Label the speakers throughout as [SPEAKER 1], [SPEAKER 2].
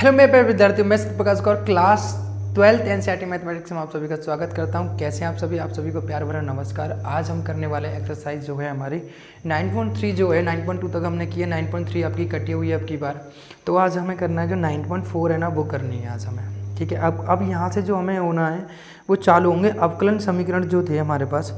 [SPEAKER 1] Hello मेरे प्यारे विद्यार्थियों, मैं Satyaprakash Kaur class 12th NCERT mathematics में आप सभी का स्वागत करता हूं। कैसे हैं आप सभी को प्यार भरा नमस्कार। आज हम करने वाले एक्सरसाइज जो है हमारी 9.3 जो है 9.2 तक हमने की है, 9.3 आपकी कटी हुई है अब की बार। तो आज हमें करना है जो 9.4 है ना, वो करनी है आज हमें। ठीक है, अब यहाँ से जो हमें होना है वो चालू होंगे अवकलन समीकरण जो थे हमारे पास।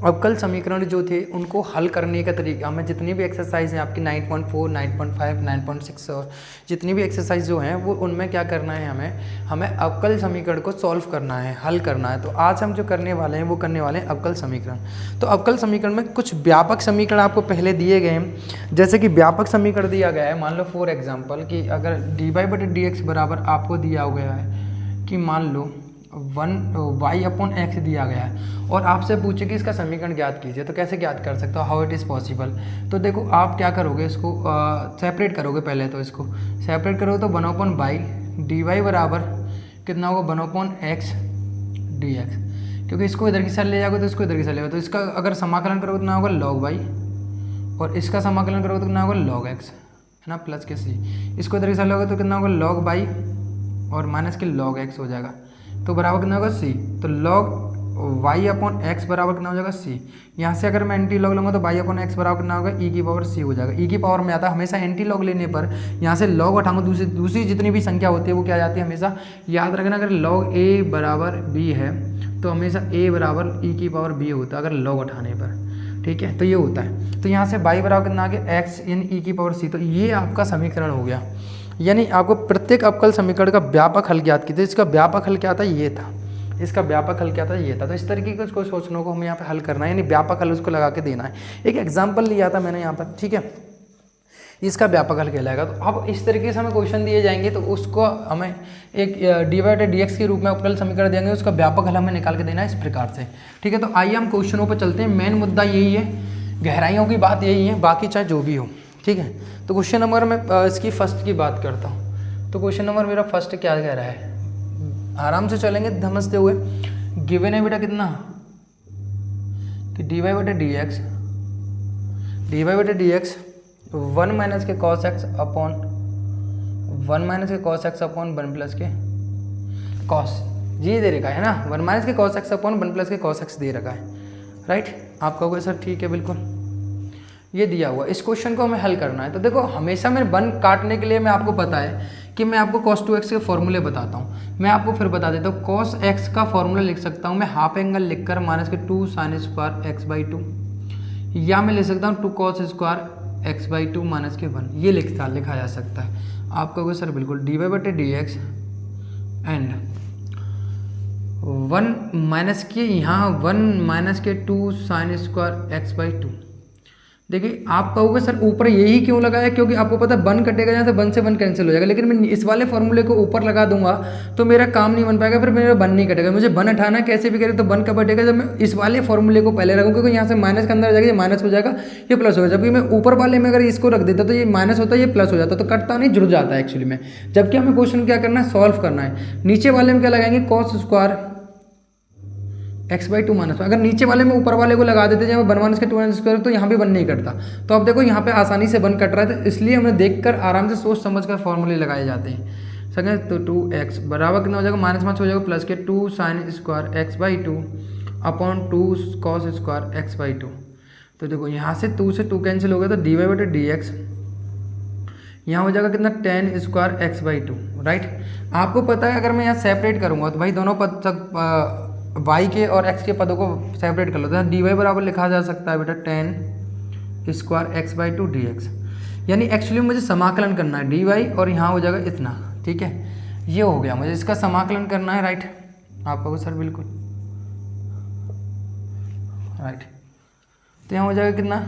[SPEAKER 1] अवकल समीकरण जो थे उनको हल करने का तरीका, हमें जितनी भी एक्सरसाइज हैं आपकी 9.4, 9.5, 9.6 और जितनी भी एक्सरसाइज जो हैं वो उनमें क्या करना है, हमें अवकल समीकरण को सॉल्व करना है, हल करना है। तो आज हम जो करने वाले हैं वो करने वाले हैं अवकल समीकरण। तो अवकल समीकरण में कुछ व्यापक समीकरण आपको पहले दिए गए हैं। जैसे कि व्यापक समीकरण दिया गया है, मान लो फॉर एग्जाम्पल कि अगर dy/dx बराबर आपको दिया गया है कि मान लो 1y/x दिया गया है और आपसे पूछे कि इसका समीकरण ज्ञात कीजिए, तो कैसे ज्ञात कर सकते हो, हाउ इट इज़ पॉसिबल। तो देखो आप क्या करोगे, इसको सेपरेट करोगे। पहले तो इसको सेपरेट करोगे तो 1/y dy बराबर कितना होगा 1/x dx, क्योंकि इसको इधर की साइड ले जाओगे तो इसको इधर की साइड ले जाओगे, तो इसका अगर समाकलन करोगे तो ना होगा log y और इसका समाकलन करोगे तो कितना होगा log x, है ना, प्लस के c। इसको इधर की साइड लोगे तो कितना होगा log y और माइनस के log x हो जाएगा, तो बराबर कितना होगा c। तो log y/x बराबर कितना हो जाएगा c। यहाँ से अगर मैं एंटी लॉग लूँगा तो y/x बराबर कितना होगा e की पावर c हो जाएगा। e की पावर में आता है हमेशा एंटी लॉग लेने पर यहाँ से log उठाऊंगा, दूसरी जितनी भी संख्या होती है वो क्या जाती है, हमेशा याद रखना अगर log a बराबर b है तो हमेशा a बराबर e की पावर b होता है अगर log उठाने पर। ठीक है, तो ये होता है। तो यहाँ से y बराबर कितना आ गया x यानी e की पावर c। तो ये आपका समीकरण हो गया, यानी आपको प्रत्येक अवकल समीकरण का व्यापक हल ज्ञात कीजिए। इसका व्यापक हल क्या था, ये था। इसका व्यापक हल क्या था, ये था। तो इस तरीके का उसको सोचने को हमें यहाँ पे हल करना है, यानी व्यापक हल उसको लगा के देना है। एक एग्जाम्पल लिया था मैंने यहाँ पर, ठीक है, इसका व्यापक हल कहलाएगा। तो अब इस तरीके से हमें क्वेश्चन दिए जाएंगे तो उसको हमें एक dy/dx के रूप में अवकल समीकरण देंगे, उसका व्यापक हल हमें निकाल के देना है इस प्रकार से। ठीक है, तो आइए हम क्वेश्चनों पर चलते हैं। मेन मुद्दा यही है, गहराइयों की बात यही है, बाकी चाहे जो भी हो। ठीक है, तो क्वेश्चन नंबर मैं इसकी फर्स्ट की बात करता हूँ। तो क्वेश्चन नंबर मेरा फर्स्ट क्या कह रहा है, आराम से चलेंगे समझते हुए। गिवन है बेटा कितना कि dy/dx 1 माइनस के cos x अपॉन 1 माइनस के cos x अपॉन 1 प्लस के cos, ये दे रखा है ना, 1 माइनस के cos x अपॉन 1 प्लस के cos x दे रखा है, राइट। आप कहोगे सर ठीक है, बिल्कुल ये दिया हुआ। इस क्वेश्चन को हमें हल करना है। तो देखो हमेशा मैं 1 काटने के लिए मैं आपको पता है कि मैं आपको cos 2x के फॉर्मूले बताता हूँ। मैं आपको फिर बता देता हूँ, cos x का फॉर्मूला लिख सकता हूँ मैं हाफ एंगल लिखकर माइनस के 2 sin स्क्वायर x/2, या मैं लिख सकता हूँ 2 cos स्क्वायर x/2 माइनस के 1, ये लिखा जा सकता है। आप कहोगे सर बिल्कुल dy/dx एंड 1 माइनस के यहाँ 1 माइनस के 2 sin स्क्वायर x/2। देखिए आप कहोगे सर ऊपर यही क्यों लगाया, क्योंकि आपको पता है 1 कटेगा, यहाँ से 1 से 1 कैंसिल हो जाएगा। लेकिन मैं इस वाले फॉर्मूले को ऊपर लगा दूंगा तो मेरा काम नहीं बन पाएगा, फिर मेरा 1 नहीं कटेगा। मुझे 1 हटाना है कैसे भी करे, तो 1 कब हटेगा, जब मैं इस वाले फॉर्मूले को पहले रखूँ, क्योंकि यहाँ से माइनस के अंदर आ जाएगा, ये माइनस हो जाएगा, ये प्लस हो जाएगा। जबकि मैं ऊपर वाले में अगर इसको रख देता तो ये माइनस होता है, ये प्लस हो जाता, तो कटता नहीं, जुड़ जाता है एक्चुअली में। जबकि हमें क्वेश्चन क्या करना है, सॉल्व करना है। नीचे वाले में क्या लगाएंगे, cos स्क्वायर x/2 माइनस, अगर नीचे वाले में ऊपर वाले को लगा देते जब 1 माइनस के 2 स्क्वायर, तो यहाँ भी 1 नहीं कटता। तो अब देखो यहाँ पे आसानी से 1 कट रहा है, तो इसलिए हमें देखकर आराम से सोच समझ कर फॉर्मूले लगाए जाते हैं। समझे, तो 2x बराबर कितना हो जाएगा, माइनस हो जाएगा प्लस के 2 sin square x/2 upon 2 cos square x/2। तो देखो यहाँ से 2 से 2 कैंसिल हो गया, तो dy/dx यहाँ हो जाएगा कितना, tan स्क्वायर x/2, राइट। आपको पता है अगर मैं यहाँ सेपरेट करूँगा तो भाई दोनों पद तक y के और x के पदों को सेपरेट कर लो, तो dy बराबर लिखा जा सकता है बेटा tan स्क्वायर x/2 dx, यानी एक्चुअली मुझे समाकलन करना है dy और यहाँ हो जाएगा इतना। ठीक है, ये हो गया, मुझे इसका समाकलन करना है, राइट। आप कहो सर बिल्कुल राइट। तो यहाँ हो जाएगा कितना,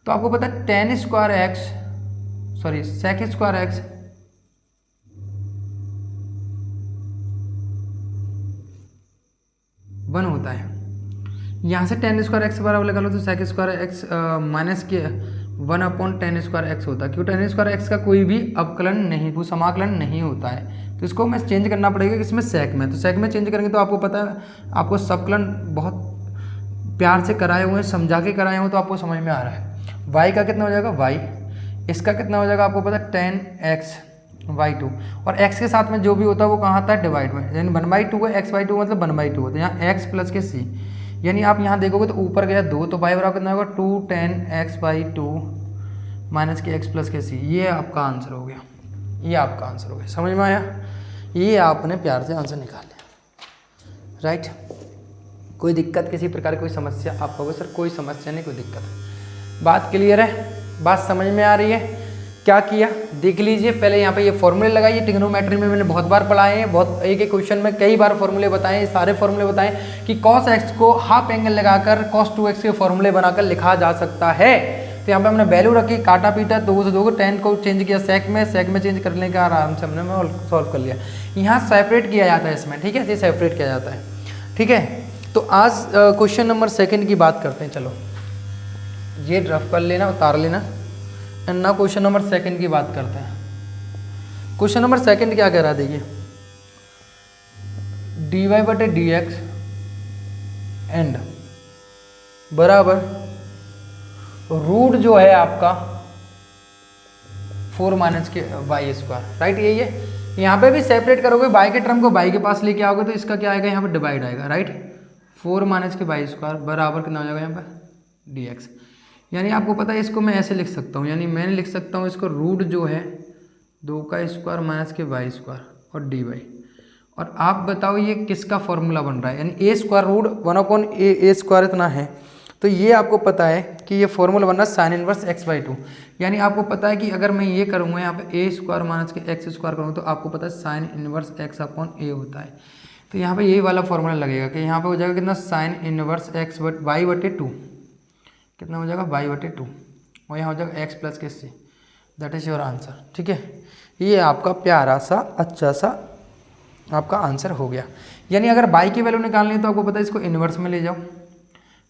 [SPEAKER 1] तो आपको पता है tan square x sec square x one होता है। यहाँ से tan स्क्वायर x बराबर लगा लो तो sec स्क्वायर x माइनस के 1 अपॉन tan स्क्वायर x होता है, क्योंकि tan स्क्वायर x का कोई भी अवकलन नहीं, वो समाकलन नहीं होता है। तो इसको मैं चेंज करना पड़ेगा किसमें, sec में। तो sec में चेंज करेंगे तो आपको पता है, आपको समाकलन बहुत प्यार से कराए हुए हैं, समझा के कराए हुए, तो आपको समझ में आ रहा है। y का कितना हो जाएगा, y इसका कितना हो जाएगा आपको पता है 10x/2, और x के साथ में जो भी होता है वो कहाँ आता है डिवाइड में, यानी 1/2 है, x/2 मतलब 1/2 होता है, यहाँ x प्लस के c, यानी आप यहाँ देखोगे तो ऊपर गया 2 तो y बराबर कितना होगा 2 10x/2 माइनस के x प्लस के c। ये आपका आंसर हो गया, ये आपका आंसर हो गया, समझ में आया? ये आपने प्यार से आंसर निकाल लिया, राइट। कोई दिक्कत, किसी प्रकार की कोई समस्या? आप कहोगे सर कोई समस्या नहीं, कोई दिक्कत है। बात क्लियर है, बात समझ में आ रही है? क्या किया देख लीजिए, पहले यहाँ पे ये फॉर्मूले लगाइए। ट्रिग्नोमेट्री में मैंने बहुत बार पढ़ाए हैं, बहुत एक एक क्वेश्चन में कई बार फॉर्मूले बताए हैं, सारे फॉर्मूले बताएं कि cos x को हाफ एंगल लगाकर cos 2x के फॉर्मूले बनाकर लिखा जा सकता है। तो यहाँ पे हमने वैल्यू रखी, काटा पीटा 2 से 2 को 10 को चेंज किया सेक में चेंज करने के आराम से हमने सॉल्व कर लिया। यहाँ सेपरेट किया जाता है इसमें, ठीक है, ये सेपरेट किया जाता है, ठीक है। तो आज क्वेश्चन नंबर 2 की बात करते हैं। चलो ये रफ कर लेना, उतार लेना, एंड ना क्वेश्चन नंबर 2 की बात करते हैं। क्वेश्चन नंबर 2 क्या कह रहा है देखिए, dy/dx एंड बराबर रूट जो है आपका 4 माइनस के y², राइट। यही है, यहाँ पे भी सेपरेट करोगे, y के टर्म को y के पास लेके आओगे तो इसका क्या आएगा, यहाँ पे डिवाइड आएगा, राइट। 4 माइनस के y² बराबर कितना हो जाएगा यहाँ पे dx। यानी आपको पता है इसको मैं ऐसे लिख सकता हूँ, यानी मैंने लिख सकता हूँ इसको रूट जो है 2² माइनस के y² और dy। और आप बताओ ये किसका फॉर्मूला बन रहा है, यानी a² रूट 1/a² इतना है। तो ये आपको पता है कि ये फॉर्मूला बन रहा है साइन इनवर्स x/2। यानी आपको पता है कि अगर मैं ये करूँगा यहाँ पे a² माइनस के x² करूँ तो आपको पता है साइन इनवर्स x/a होता है। तो यहाँ पे यही वाला फॉर्मूला लगेगा कि यहाँ पे हो जाएगा कितना साइन इनवर्स y/2, कितना हो जाएगा y/2, और यहाँ हो जाएगा x प्लस के c। That is your answer, ठीक है। ये आपका प्यारा सा अच्छा सा आपका आंसर हो गया। यानी अगर y की वैल्यू निकालनी है तो आपको पता है इसको इन्वर्स में ले जाओ,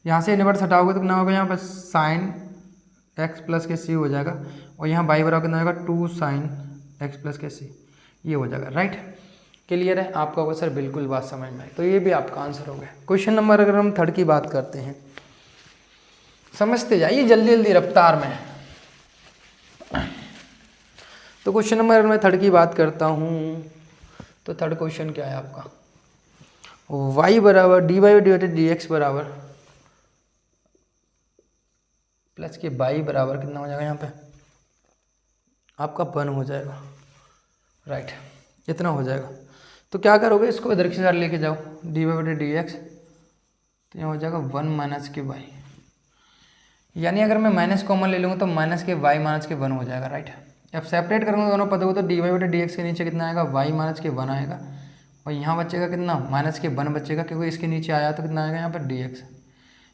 [SPEAKER 1] यहाँ से इन्वर्स हटाओगे तो कितना होगा, यहाँ पर साइन x प्लस के c हो जाएगा, और यहाँ y बराबर कितना होगा 2 साइन x प्लस के c, ये हो जाएगा, राइट। क्लियर है आपका होगा सर, बिल्कुल बात समझ में आई। तो ये भी आपका आंसर हो गया। क्वेश्चन नंबर अगर हम 3 की बात करते हैं, समझते जाइए जल्दी जल्दी रफ्तार में। तो क्वेश्चन नंबर मैं 3 की बात करता हूँ, तो 3rd क्वेश्चन क्या है आपका, y बराबर dy/dx बराबर प्लस के y बराबर कितना हो जाएगा, यहाँ पे आपका 1 हो जाएगा, राइट, इतना हो जाएगा। तो क्या करोगे, इसको इधर की साइड लेके जाओ, dy/dx, तो यहाँ हो जाएगा 1 माइनस के y। यानी अगर मैं माइनस कॉमन ले लूँगा तो माइनस के y माइनस के 1 हो जाएगा, राइट। अब सेपरेट करूँगा दोनों पदों को तो dy/dx के नीचे कितना आएगा, y माइनस के 1 आएगा, और यहाँ बचेगा कितना माइनस के 1 बचेगा, क्योंकि इसके नीचे आया तो कितना आएगा यहाँ पर dx,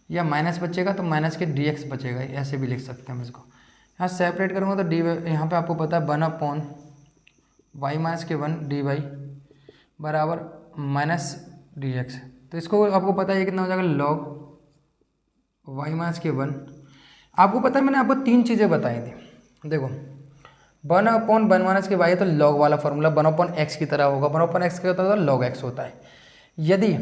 [SPEAKER 1] या माइनस बचेगा तो माइनस के dx बचेगा, ऐसे भी लिख सकते हैं हम इसको। यहाँ सेपरेट करूँगा तो dy, यहाँ पर आपको पता है 1/y माइनस के 1 dy बराबर माइनस dx। तो इसको आपको पता है ये कितना हो जाएगा log y माइनस के 1। आपको पता है मैंने आपको 3 चीज़ें बताई थी, देखो 1/1 माइनस के y तो log वाला फॉर्मूला 1/x की तरह होगा, 1/x क्या होता है तो log x होता है। यदि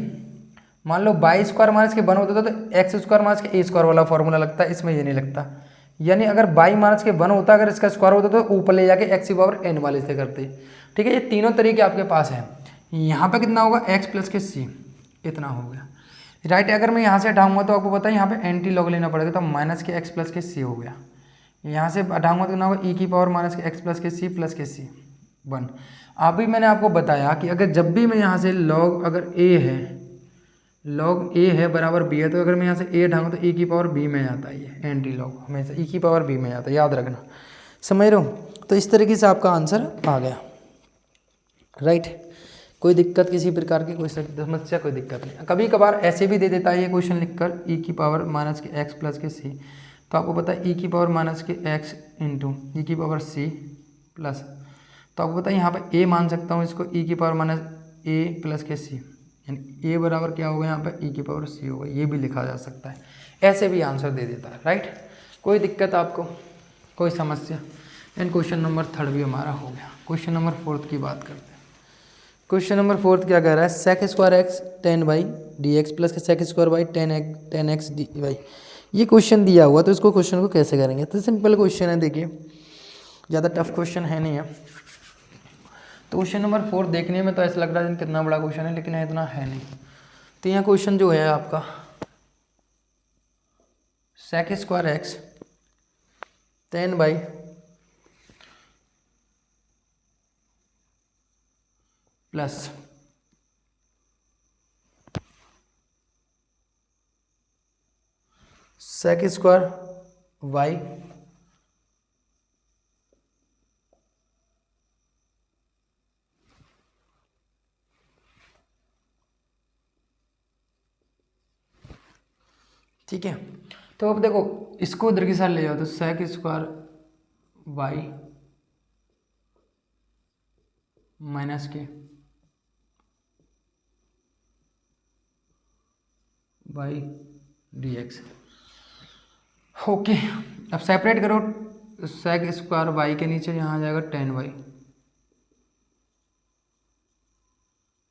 [SPEAKER 1] मान लो y² माइनस के 1 होता तो x² माइनस के a² वाला फॉर्मूला लगता है, इसमें ये नहीं लगता। यानी अगर y माइनस के 1 होता, अगर इसका स्क्वायर होता तो ऊपर ले जाके x⁴n वाले से करते, ठीक है। ये तीनों तरीके आपके पास हैं। यहाँ पे कितना होगा x प्लस के c, इतना हो गया, राइट। अगर मैं यहाँ से हटाऊंगा तो आपको पता है यहाँ पे एंटी लॉग लेना पड़ेगा, तो माइनस के x प्लस के c हो गया। यहाँ से हटाऊंगा तो कितना होगा e⁻ माइनस के x प्लस के c प्लस के c 1। अभी मैंने आपको बताया कि अगर जब भी मैं यहाँ से log अगर log a है बराबर b है, तो अगर मैं यहाँ से a हटाऊंगा तो e⁻b में आता है, ये एंटी लॉग हमेशा e⁻b में आता है, याद रखना, समझ रहे हो। तो इस तरीके से आपका आंसर आ गया, राइट। कोई दिक्कत किसी प्रकार की कोई समस्या, कोई दिक्कत नहीं। कभी कभार ऐसे भी दे देता है ये क्वेश्चन लिखकर e⁻ माइनस के x प्लस के c, तो आपको पता है e⁻ माइनस के x इंटू e⁻c प्लस, तो आपको पता है यहाँ पर a मान सकता हूँ इसको e⁻ माइनस a प्लस के c, यानी a बराबर क्या होगा यहाँ पर e⁻c होगा, ये भी लिखा जा सकता है, ऐसे भी आंसर दे देता है, राइट। कोई दिक्कत आपको, कोई समस्या। एंड क्वेश्चन नंबर 3 भी हमारा हो गया। क्वेश्चन नंबर 4 की बात करते हैं। क्वेश्चन नंबर 4 क्या कह रहा है, sec² x 10y dx plus के sec² y 10x dy। ये क्वेश्चन दिया हुआ, तो इसको क्वेश्चन को कैसे करेंगे, तो सिंपल क्वेश्चन है, देखिए ज़्यादा टफ क्वेश्चन है नहीं है। तो क्वेश्चन नंबर 4 देखने में तो ऐसा लग रहा है कितना बड़ा क्वेश्चन है, लेकिन इतना है नहीं। तो यहाँ क्वेश्चन जो है आपका sec square x 10 by plus sec square y ठीक है। तो अब देखो इसको उधर की साइड ले जाओ, तो सेक स्क्वायर वाई माइनस के वाई डी एक्स। ओके, अब सेपरेट करो, सेक स्क्वायर वाई के नीचे यहाँ आ जाएगा 10 y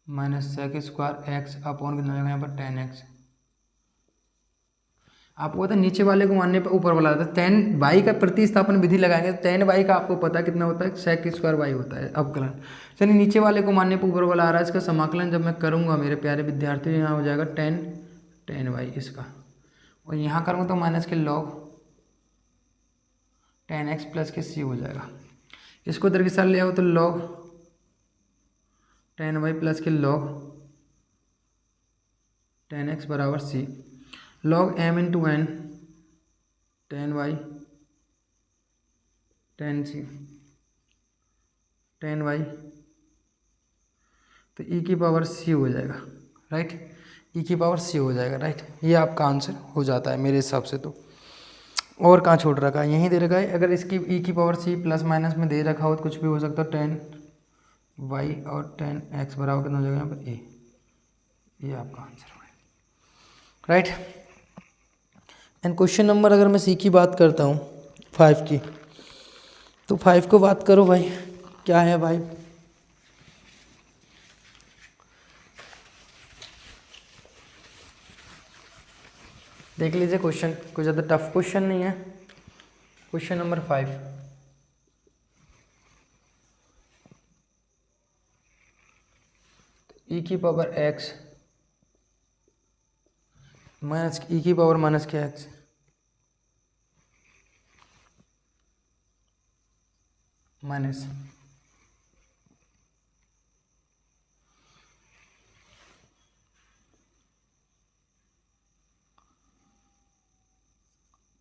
[SPEAKER 1] minus sec square x upon कितना जाएगा यहाँ पर 10x। आपको पता है नीचे वाले को मानने पर ऊपर वाला आता है। 10 वाई का प्रतिस्थापन विधि लगाएंगे तो 10 वाई का आपको पता कितना होता है, सेक स्क्वायर वाई होता है अवकलन। चलिए नीचे वाले को मानने पर ऊपर वाला आ रहा है, इसका समाकलन जब मैं करूँगा मेरे प्यारे विद्यार्थी, यहाँ हो जाएगा 10 वाई इसका, और यहाँ करूँगा तो माइनस के लॉग 10x प्लस के सी हो जाएगा। इसको इधर की साइड ले आओ तो लॉग 10 वाई प्लस के लॉग 10x बराबर C, log m into N 10 Y 10 C 10 Y, तो e की पावर c हो जाएगा, राइट, e की पावर c हो जाएगा, राइट। ये आपका आंसर हो जाता है मेरे हिसाब से। तो और कहाँ छोड़ रखा है, यहीं दे रखा है। अगर इसकी e की पावर c प्लस माइनस में दे रखा हो तो कुछ भी हो सकता है। 10 वाई और 10x बराबर कितना हो जाएगा यहाँ पर a, ये आपका आंसर है, राइट। एंड क्वेश्चन नंबर अगर मैं सी की बात करता हूँ 5 की, तो 5 को बात करो भाई, क्या है भाई, देख लीजिए क्वेश्चन, कोई ज़्यादा टफ क्वेश्चन नहीं है। क्वेश्चन नंबर 5, ई की पावर एक्स माइनस ई की पावर माइनस के एक्स माइनस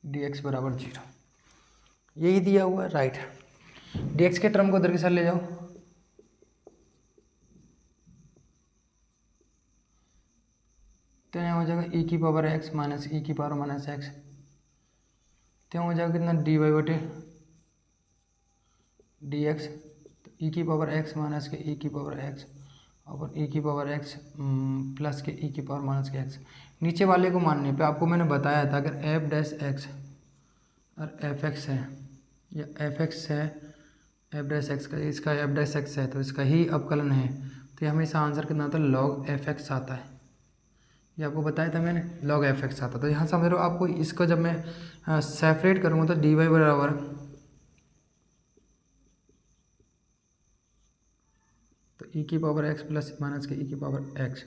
[SPEAKER 1] डी एक्स बराबर 0, यही दिया हुआ है, राइट। डी एक्स के टर्म को उधर के साथ ले जाओ, तो यहाँ हो जाएगा ई की पावर एक्स माइनस ई की पावर माइनस एक्स, तो हो जाएगा कितना डी वाई बटे डी एक्स, तो ई की पावर एक्स माइनस के ई की पावर एक्स और ई की पावर एक्स प्लस के ई की पावर माइनस के एक्स। नीचे वाले को मानने पे आपको मैंने बताया था अगर एफ डैश एक्स और एफ एक्स है, या एफ एक्स है एफ डैश एक्स का, इसका एफ डैश एक्स है तो इसका ही अवकलन है, तो ये हमेशा आंसर कितना आता है, लॉग एफ एक्स आता है। ये आपको बताया था मैंने, लॉग एफ एक्स आता। तो यहाँ समझ लो आपको इसको जब मैं सेपरेट करूँगा तो डी वाई बराबर तो ई की पावर एक्स प्लस माइनस के ई की पावर एक्स,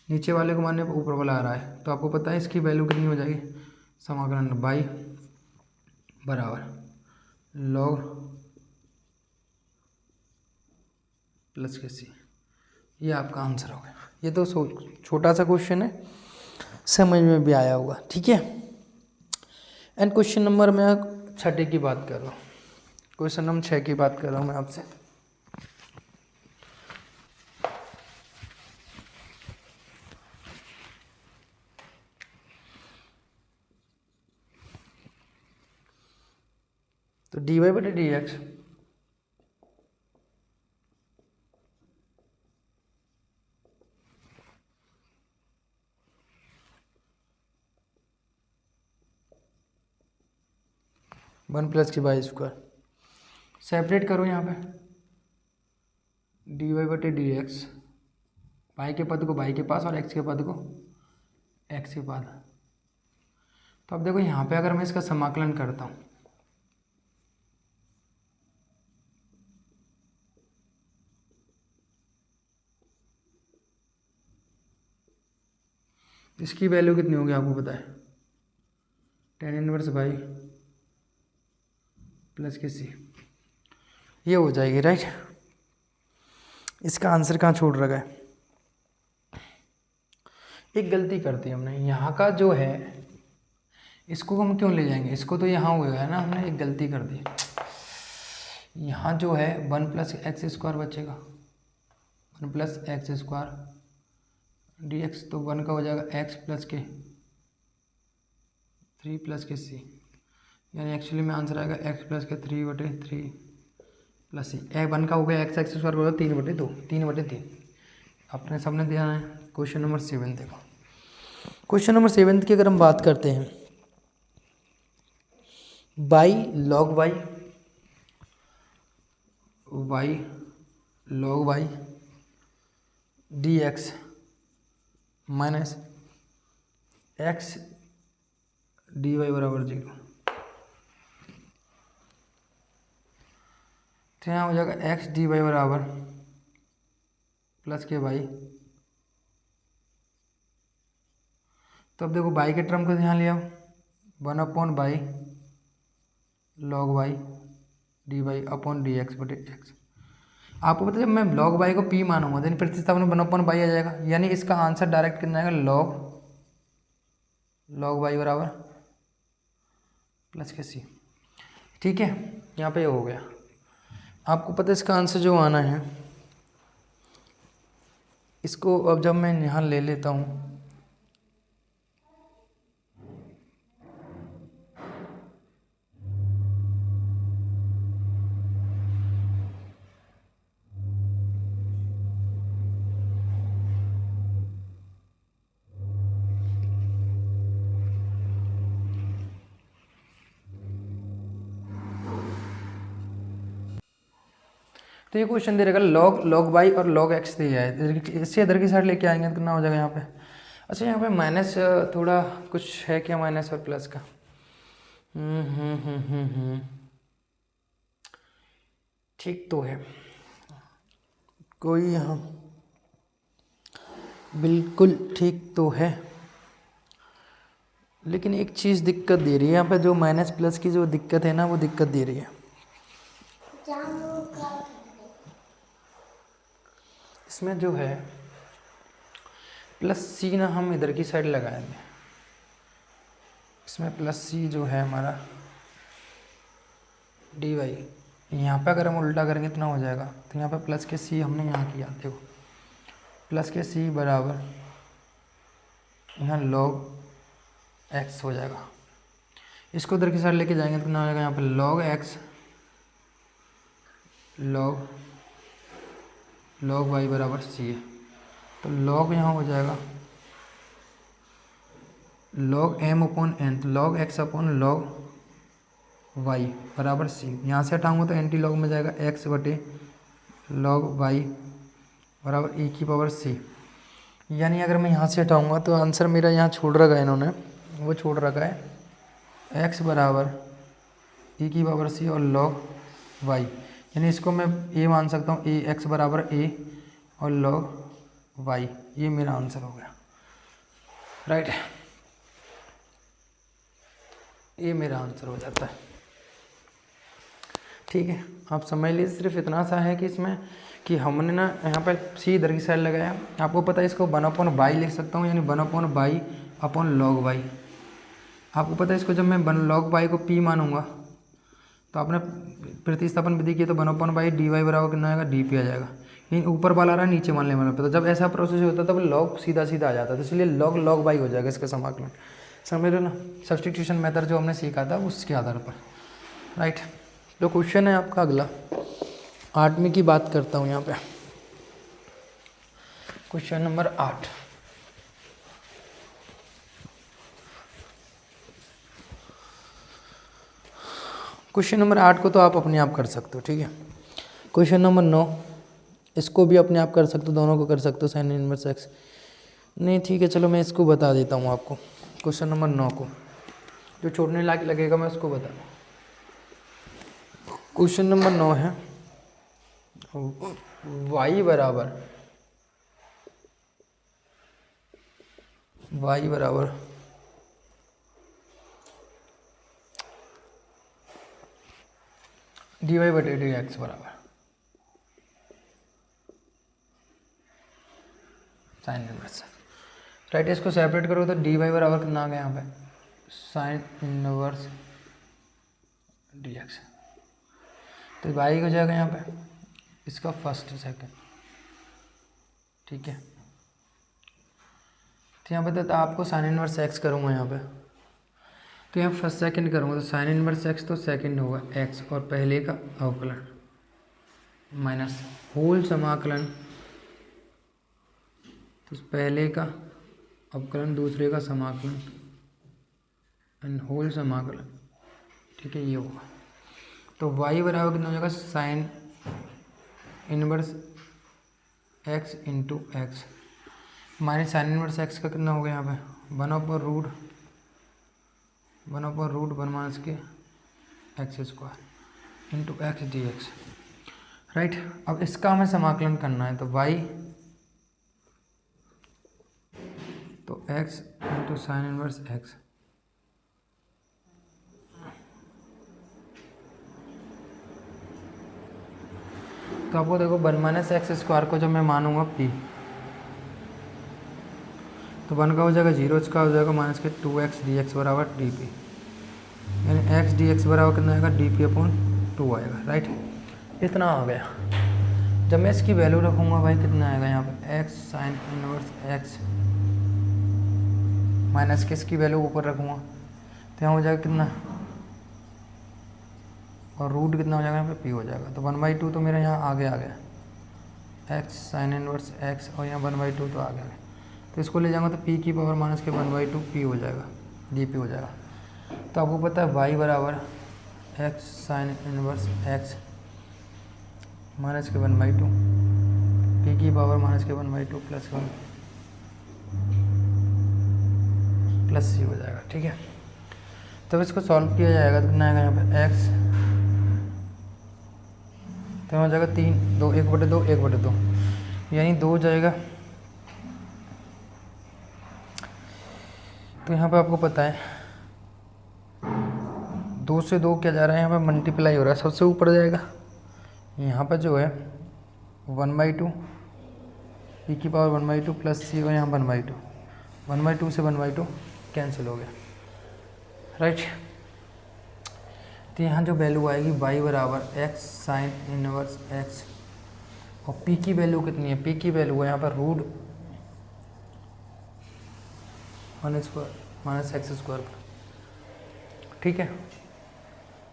[SPEAKER 1] नीचे वाले को मानने पर ऊपर वाला आ रहा है, तो आपको पता है इसकी वैल्यू कितनी हो जाएगी, समाकलन बाई बराबर लॉग प्लस के सी, ये आपका आंसर हो गया। ये तो छोटा सा क्वेश्चन है, समझ में भी आया होगा, ठीक है। एंड क्वेश्चन नंबर मैं 6 की बात कर रहा हूँ, क्वेश्चन नंबर 6 की बात कर रहा हूँ मैं आपसे। तो डी वाई बटे डी एक्स वन प्लस की बाई स्क्वायर, सेपरेट करो यहाँ पे डी वाई बटे डी एक्स, वाई के पद को वाई के पास और एक्स के पद को एक्स के पास। तो अब देखो यहाँ पे अगर मैं इसका समाकलन करता हूँ इसकी वैल्यू कितनी होगी आपको पता है, tan इनवर्स बाई प्लस के सी, ये हो जाएगी राइट। इसका आंसर कहाँ छोड़ रखा है, एक गलती करती है हमने, यहाँ का जो है इसको हम क्यों ले जाएंगे, इसको तो यहाँ हुआ है ना, हमने एक गलती कर दी। यहाँ जो है 1 प्लस एक्स स्क्वायर बचेगा, 1 plus x square D x, तो 1 का हो जाएगा एक्स प्लस के 3 प्लस के सी, यानी एक्चुअली में आंसर आएगा एक्स प्लस के 3/3 प्लस सी। 1 का हो गया एक्स स्क्वायर होगा 3/2, 3/3 अपने सामने दिया है। क्वेश्चन नंबर 7 देखो, क्वेश्चन नंबर 7 की अगर हम बात करते हैं, by log y, y log y d x minus x d y बराबर 0, तो यहाँ हो जाएगा एक्स डी वाई बराबर प्लस के वाई। तो अब देखो बाई के टर्म को यहाँ ले आओ, 1/बाई log y d y upon d x बटे एक्स। आपको पता है जब मैं लॉग वाई को पी मानूंगा तो प्रतिस्थापन 1/बाई आ जाएगा, यानी इसका आंसर डायरेक्ट कितना आएगा, लॉग वाई बराबर प्लस के सी। ठीक है, यहाँ पे हो गया। आपको पता है इसका आंसर जो आना है, इसको अब जब मैं यहाँ ले लेता हूँ, तो ये क्वेश्चन दे रहेगा लॉग वाई और लॉग एक्स दिया है, इससे इधर की साइड लेके आएंगे तो कितना हो जाएगा यहाँ पे। अच्छा यहाँ पे माइनस थोड़ा कुछ है क्या, माइनस और प्लस का, ठीक तो है, कोई यहाँ बिल्कुल ठीक तो है, लेकिन एक चीज़ दिक्कत दे रही है यहाँ पे, जो माइनस प्लस की जो दिक्कत है ना, वो दिक्कत दे रही है। इसमें जो है प्लस सी ना हम इधर की साइड लगाएंगे, इसमें प्लस सी जो है हमारा डी वाई, यहाँ पे अगर हम उल्टा करेंगे इतना हो जाएगा, तो यहाँ पे प्लस के सी हमने यहाँ किया, देखो प्लस के सी बराबर यहाँ लॉग एक्स हो जाएगा। इसको इधर की साइड लेके जाएंगे तो कितना हो जाएगा, यहाँ पे लॉग एक्स लॉग वाई बराबर सी है, तो लॉग यहाँ हो जाएगा लॉग एम अपॉन एन, तो log x upon log y बराबर सी। यहाँ से हटाऊंगा तो एंटी लॉग में जाएगा एक्स बटे लॉग वाई बराबर ई की पावर सी। यानी अगर मैं यहाँ से हटाऊंगा तो आंसर मेरा यहाँ छोड़ रखा है इन्होंने, वो छोड़ रखा है एक्स बराबर ई की पावर सी और लॉग वाई, यानी इसको मैं ए मान सकता हूँ, ए एक्स बराबर ए और लॉग वाई, ये मेरा आंसर हो गया राइट, ये मेरा आंसर हो जाता है। ठीक है, आप समझ लीजिए, सिर्फ इतना सा है कि इसमें कि हमने ना यहाँ पर सी इधर की साइड लगाया, आपको पता है इसको 1/बाई लिख सकता हूँ, यानी 1/बाई अपॉन लॉग वाई। आपको पता है इसको जब मैं लॉग वाई को पी मानूंगा तो आपने प्रतिस्थापन विधि की तो 1/बाई डी वाई बराबर कितना आएगा, डी पी आ जाएगा, लेकिन ऊपर वाला रहा नीचे मानने वाला पे, तो जब ऐसा प्रोसेस होता है तब लॉग सीधा सीधा आ जाता है, तो इसलिए लॉग वाई हो जाएगा इसका समाकलन। समझ रहे ना, सब्सटीट्यूशन मेथड जो हमने सीखा था उसके आधार पर राइट। जो क्वेश्चन है आपका अगला 8वीं की बात करता हूँ यहाँ पे, क्वेश्चन नंबर 8। क्वेश्चन नंबर 8 को तो आप अपने आप कर सकते हो, ठीक है। क्वेश्चन नंबर 9, इसको भी अपने आप कर सकते हो, दोनों को कर सकते हो, साइन इनवर्स एक्स नहीं, ठीक है चलो मैं इसको बता देता हूँ आपको। क्वेश्चन नंबर 9 को जो छोड़ने लायक लगेगा मैं उसको बता दूँ। क्वेश्चन नंबर 9 है y बराबर वाई बराबर डी वाई बटे डी एक्स बराबर साइन इनवर्स। राइट, इसको सेपरेट करो तो डी वाई बराबर कितना आ गया यहाँ पे, साइन इनवर्स डी एक्स। तो वाई हो जाएगा यहाँ पे इसका फर्स्ट सेकंड, ठीक है। तो यहाँ पे तो आपको साइन इनवर्स एक्स करूँगा यहाँ पे, तो यहाँ फर्स्ट सेकंड करूँगा तो साइन इनवर्स एक्स तो सेकंड होगा एक्स और पहले का अवकलन माइनस होल समाकलन, तो पहले का अवकलन दूसरे का समाकलन एंड होल समाकलन, ठीक है, ये होगा। तो y बराबर कितना हो जाएगा, sine inverse x into x minus sine inverse x का कितना हो गया यहाँ पे, one upper root one minus के x square into x d x. Right, अब इसका हमें समाकलन करना है, तो y तो x into sine inverse x तो आपको देखो वन माइनस एक्स स्क्वायर को जब मैं मानूंगा p, तो वन का हो जाएगा जीरो, इसका हो जाएगा माइनस के टू एक्स डी एक्स बराबर डी पी, यानी एक्स डी एक्स बराबर कितना आएगा, डी पी अपॉन टू आएगा। राइट, इतना आ गया। जब मैं इसकी वैल्यू रखूँगा भाई कितना आएगा यहाँ पे, x sine inverse x minus के इसकी वैल्यू ऊपर रखूँगा तो यहाँ हो जाएगा कितना, और रूट कितना हो जाएगा यहाँ पे, पी हो जाएगा। तो 1/2 तो मेरा यहाँ आगे आ गया, एक्स साइन इनवर्स एक्स, और यहाँ 1/2 तो आ गया। तो इसको ले जाऊँगा तो पी की पावर माइनस के 1/2 पी हो जाएगा, डी पी हो जाएगा। तो आपको पता है वाई बराबर x sine inverse x minus के 1/2 पी की पावर माइनस के 1/2 प्लस 1 प्लस सी हो जाएगा, ठीक है। तब इसको सॉल्व किया जाएगा तो कितना आएगा यहाँ पे, एक्स तो हो जाएगा 3 2 1/2 1/2, यानी 2 हो जाएगा। तो यहाँ पे आपको पता है 2 से 2 क्या जा रहा है, यहाँ पे मल्टीप्लाई हो रहा है, सबसे ऊपर जाएगा। यहाँ पर जो है 1/2 पी की पावर 1/2 प्लस सी और यहाँ 1/2 1/2 से 1/2 कैंसिल हो गया। राइट, तो यहाँ जो वैल्यू आएगी y बराबर एक्स साइन इनवर्स एक्स, और p की वैल्यू कितनी है, p की वैल्यू है यहाँ पर root 1 square minus x square, ठीक है,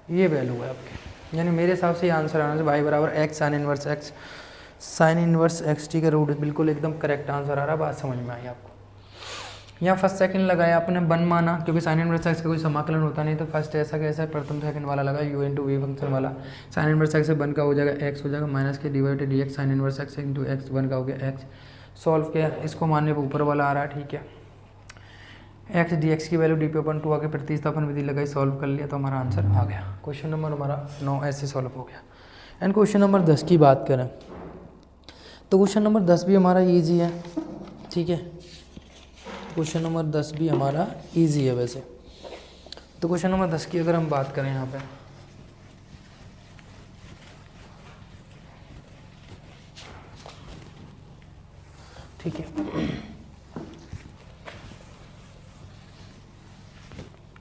[SPEAKER 1] ये वैल्यू है आपकी। यानी मेरे हिसाब से ये आंसर आना चाहिए y बराबर x sine inverse x sine inverse x T का रूट, बिल्कुल एकदम करेक्ट आंसर आ रहा है। बात समझ में आई आपको। यहाँ फर्स्ट सेकंड लगाया आपने, वन माना, क्योंकि साइन इनवर्स एक्स का कोई समाकलन होता नहीं, तो फर्स्ट ऐसा कैसा प्रथम सेकंड वाला लगा यू इंटू वी फंक्शन वाला। साइन इनवर्स एक्स से वन का हो जाएगा एक्स हो जाएगा माइनस के divided D x sine inverse x into x, one का हो गया एक्स। सॉल्व किया, इसको मानने पर ऊपर वाला आ रहा है, ठीक है। एक्स डी एक्स की वैल्यू डी पी अपन 2 आके प्रतिस्थापन विधि लगाई, सॉल्व कर लिया तो हमारा आंसर आ गया। क्वेश्चन नंबर हमारा 9 ऐसे सॉल्व हो गया। एंड क्वेश्चन नंबर 10 की बात करें तो क्वेश्चन नंबर 10 भी हमारा ईजी है, ठीक है। क्वेश्चन नंबर 10 भी हमारा इजी है वैसे। तो क्वेश्चन नंबर 10 की अगर हम बात करें यहाँ पे, ठीक है।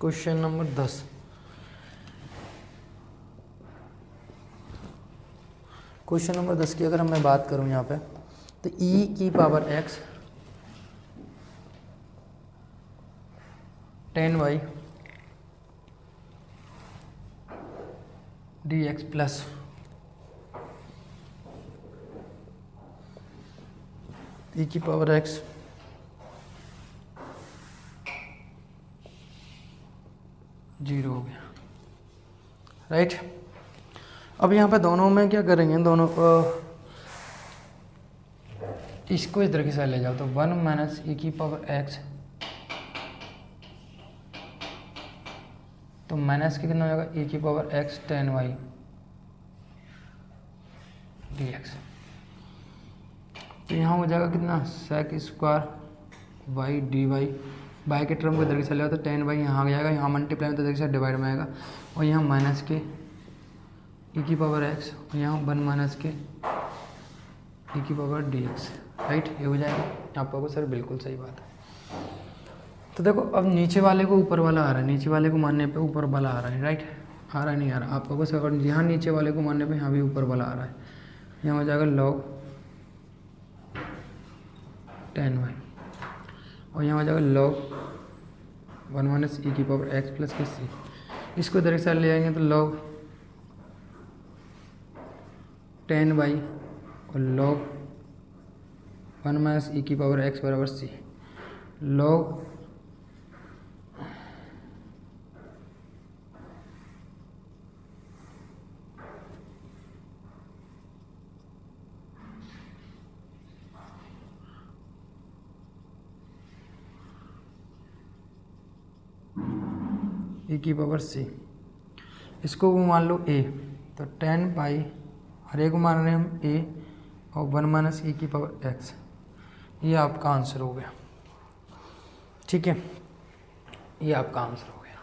[SPEAKER 1] क्वेश्चन नंबर 10, क्वेश्चन नंबर 10 की अगर मैं बात करूँ यहाँ पे, तो e की power x tan y dx plus e की पावर x जीरो हो गया। राइट, अब यहाँ पे दोनों में क्या करेंगे, दोनों इसको इस तरीके से ले जाओ, तो 1 माइनस e की पावर x, तो माइनस के कितना हो जाएगा e की power x tan y dx। तो यहाँ हो जाएगा कितना sec square y d y, by के टर्म को इधर की चले जाओ तो टेन बाई यहाँ आ जाएगा, यहाँ मल्टीप्लाई में तो इधर के साथ डिवाइड में आएगा, और यहाँ माइनस के ई की पावर एक्स, और यहाँ वन माइनस के ई की पावर डी एक्स, राइट। ये हो जाएगा आप कहोगे सर बिल्कुल सही बात है। तो देखो अब नीचे वाले को ऊपर वाला आ रहा है, नीचे वाले को मानने पे ऊपर वाला आ रहा है, राइट। आ रहा है नहीं आ रहा, आप कहोगे सर यहाँ नीचे वाले को मानने पे यहाँ भी ऊपर वाला आ रहा है, यहाँ हो जाएगा लॉग 10y, और यहाँ हो जाएगा लॉग 1 माइनस ई की पावर एक्स प्लस के सी। इसको इधर के साथ ले आएंगे तो लॉग 10y और लॉग 1 माइनस ई की पावर एक्स बराबर सी, लॉग ई की पावर सी, इसको वो मान लो ए, तो 10 पाई हर एक को मान रहे हैं हम ए, और 1 माइनस ई की पावर एक्स, ये आपका आंसर हो गया, ठीक है। ये आपका आंसर हो गया,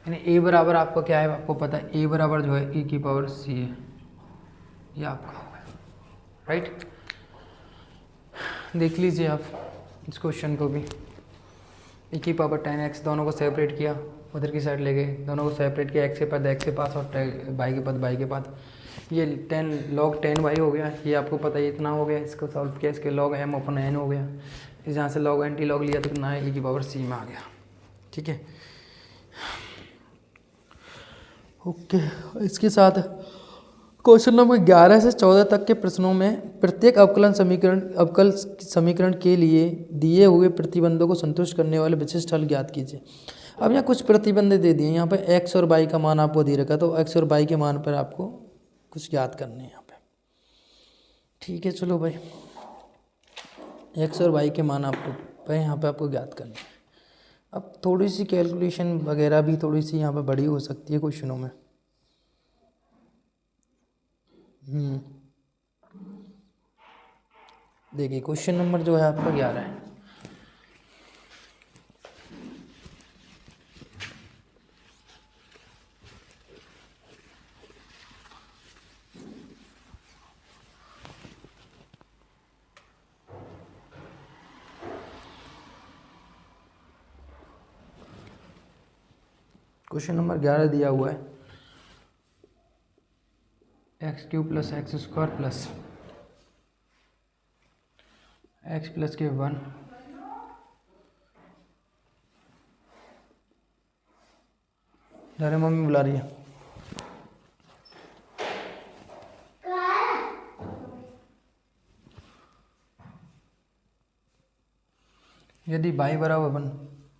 [SPEAKER 1] यानी ए बराबर आपको क्या है, आपको पता है ए बराबर जो है ई की पावर सी है, ये आपका हो गया, राइट। देख लीजिए आप इस क्वेश्चन को भी, ई की पावर 10x, दोनों को सेपरेट किया, उधर की साइड ले गए, दोनों को सेपरेट किया, एक्स के पास एक्स के पास और बाई के पास बाई के पास, ये 10 log 10y हो गया, ये आपको पता है इतना हो गया, इसको सॉल्व किया, इसके log m अपन n हो गया, इस यहाँ से log एंटी लॉग लिया तो कितना है, ई की पावर सी में आ गया, ठीक है। ओके, इसके साथ क्वेश्चन नंबर 11 से 14 तक के प्रश्नों में प्रत्येक अवकल समीकरण के लिए दिए हुए प्रतिबंधों को संतुष्ट करने वाले विशिष्ट हल ज्ञात कीजिए। अब यहाँ कुछ प्रतिबंध दे दिए, यहाँ पे x और y का मान आपको दे रखा, तो x और y के मान पर आपको कुछ ज्ञात करने हैं यहाँ पे, ठीक है। चलो भाई, x और y के मान आपको यहाँ पे आपको ज्ञात करने हैं। अब थोड़ी सी कैलकुलेशन वगैरह भी थोड़ी सी यहाँ पे बड़ी हो सकती है क्वेश्चनों में। देखिए क्वेश्चन नंबर जो है आपका 11 है, क्वेश्चन नंबर 11 दिया हुआ है x cube plus x square plus x plus के 1 अरे मम्मी बुला रही है। यदि y बराबर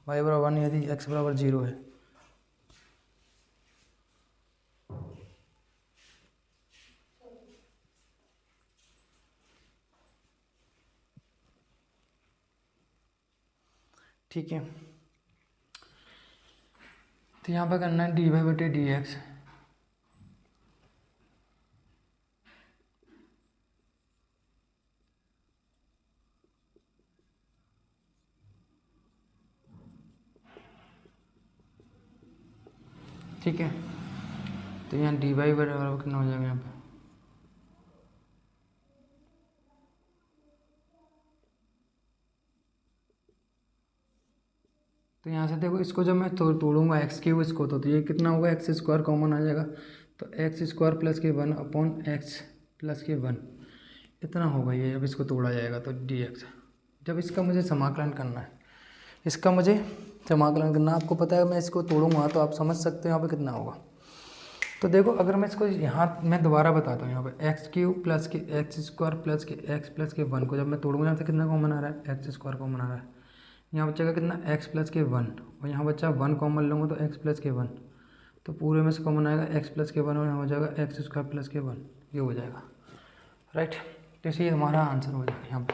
[SPEAKER 1] 1 यदि x बराबर 0 है, ठीक है। तो यहाँ पर करना है dy बटे dx, ठीक है। तो यहाँ dy बराबर कितना हो जाएगा यहाँ पे, तो यहाँ से देखो इसको जब मैं तोड़ूंगा एक्स क्यूब इसको, तो ये कितना होगा, एक्स स्क्वायर कॉमन आ जाएगा, तो एक्स स्क्वायर प्लस के 1 अपॉन एक्स प्लस के 1 इतना होगा ये, जब इसको तोड़ा जाएगा तो डी एक्स। जब इसका मुझे समाकलन करना है, इसका मुझे समाकलन करना, आपको पता है मैं इसको तोड़ूंगा तो आप समझ सकते हो यहाँ पर कितना होगा। तो देखो अगर मैं इसको यहाँ मैं दोबारा बताता हूँ, यहाँ पर एक्स क्यूब प्लस के एक्स स्क्वायर प्लस के एक्स प्लस के 1 को जब मैं तोड़ूंगा, यहाँ से कितना कॉमन आ रहा है, एक्स स्क्वायर कॉमन आ रहा है, यहाँ बचेगा कितना, x प्लस के 1, और यहाँ बच्चा 1 कॉमन लूँगा तो x प्लस के 1, तो पूरे में से कॉमन आएगा x प्लस के 1 और यहाँ हो जाएगा एक्स स्क्वायर प्लस के 1, ये हो जाएगा, राइट। तो इसे हमारा आंसर हो जाएगा यहाँ पे।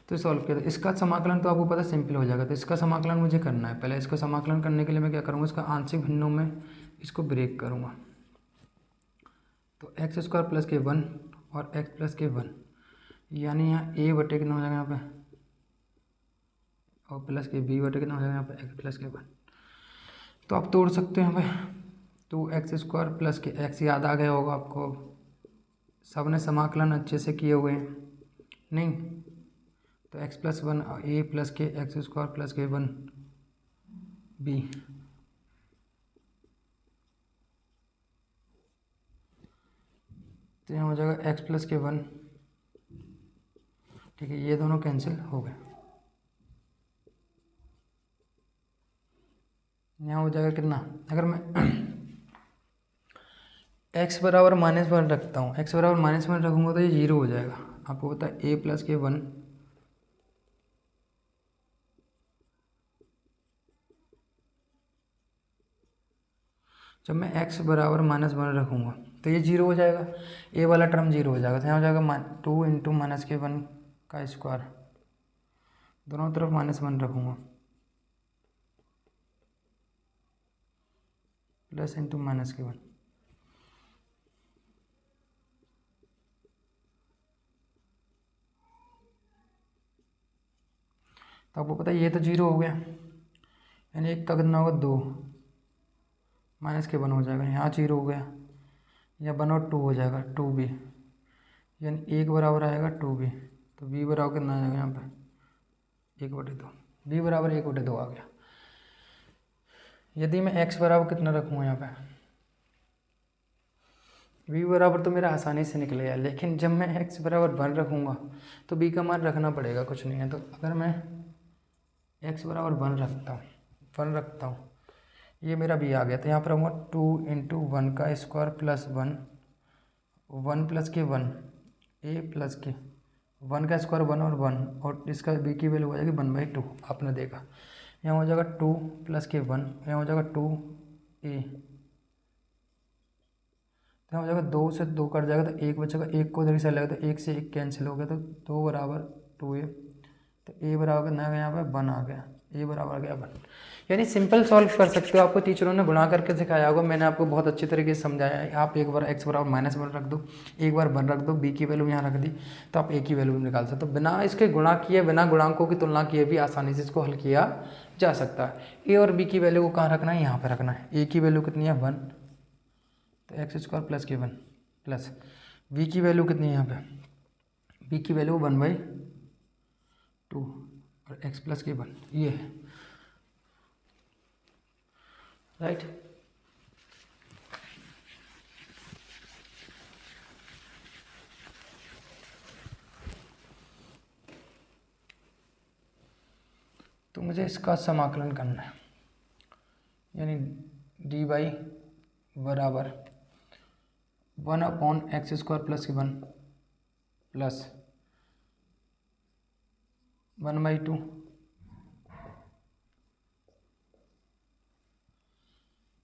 [SPEAKER 1] तो सॉल्व किया, तो इसका समाकलन तो आपको पता सिंपल हो जाएगा, तो इसका समाकलन मुझे करना है। पहले इसका समाकलन करने के लिए मैं क्या करूँगा, इसका आंशिक भिन्नों में इसको ब्रेक करूँगा, तो एक्स स्क्वायर प्लस के 1 और एक्स प्लस के 1, यानी यहाँ a बटे कितना हो जाएगा यहाँ पे, और प्लस के बी बटे कितना हो जाएगा यहाँ पे एक्स प्लस के 1। तो आप तोड़ सकते हैं भाई, 2x² प्लस के एक्स याद आ गया होगा आपको, सब ने समाकलन अच्छे से किए हुए हैं नहीं, तो x प्लस 1 a प्लस के x² प्लस के 1 b, तो यहाँ हो जाएगा x प्लस के 1, ठीक है, ये दोनों कैंसिल हो गए। यहाँ हो जाएगा कितना, अगर मैं x बराबर -1 रखता हूँ, x बराबर -1 रखूँगा तो ये 0 हो जाएगा। आपको पता है a प्लस के 1 जब मैं x बराबर -1 रखूँगा तो ये 0 हो जाएगा, a वाला टर्म 0 हो जाएगा। तो यहाँ हो जाएगा 2 इंटू -1 का स्क्वायर, दोनों तरफ -1 रखूँगा, प्लस इंटू -1। तो आपको पता है ये तो 0 हो गया, यानी एक का कितना होगा 2, -1 हो जाएगा, यहाँ 0 हो गया, या 1 और 2 हो जाएगा 2b, यानी 1 बराबर आएगा 2b, तो b बराबर कितना आ जाएगा यहाँ पे 1/2, b बराबर 1/2 आ गया। यदि मैं x बराबर कितना रखूँगा यहाँ पे, b बराबर तो मेरा आसानी से निकलेगा, लेकिन जब मैं x बराबर 1 रखूँगा तो b का मान रखना पड़ेगा, कुछ नहीं है। तो अगर मैं x बराबर 1 रखता हूँ, ये मेरा b आ गया, तो यहाँ पर होगा 2 इंटू 1 का स्क्वायर प्लस 1, 1 प्लस के 1 a प्लस के 1 का स्क्वायर 1 और 1, और इसका b की वैल्यू हो जाएगी 1/2, आपने देखा। यहाँ हो जाएगा 2 प्लस के 1, यहाँ हो जाएगा 2a, तो यहाँ हो जाएगा 2 से 2 कट जाएगा तो 1 बचेगा, 1 को इधर से लगेगा तो 1 से 1 कैंसिल हो गया, तो 2 बराबर 2a, तो a बराबर कितना आ गया यहाँ पे 1 आ गया, a बराबर आ गया 1। यानी सिंपल सॉल्व कर सकते हो, आपको टीचरों ने गुणा करके सिखाया होगा, मैंने आपको बहुत अच्छी तरीके से समझाया है। आप एक बार x बराबर -1 रख दो, एक बार 1 रख दो, b की वैल्यू यहाँ रख दी, तो आप a की वैल्यू निकाल सकते हो। बिना इसके गुणा किए, बिना गुणांकों की तुलना किए भी आसानी से इसको हल किया जा सकता है। a और b की वैल्यू को कहाँ रखना है, यहाँ पर रखना है। a की वैल्यू कितनी है 1, तो x² प्लस के 1 प्लस b की वैल्यू कितनी है यहाँ पे, b की वैल्यू 1/2 और x प्लस के 1, ये है राइट। तो मुझे इसका समाकलन करना है, यानी dy बराबर 1/x² प्लस 1 प्लस 1/2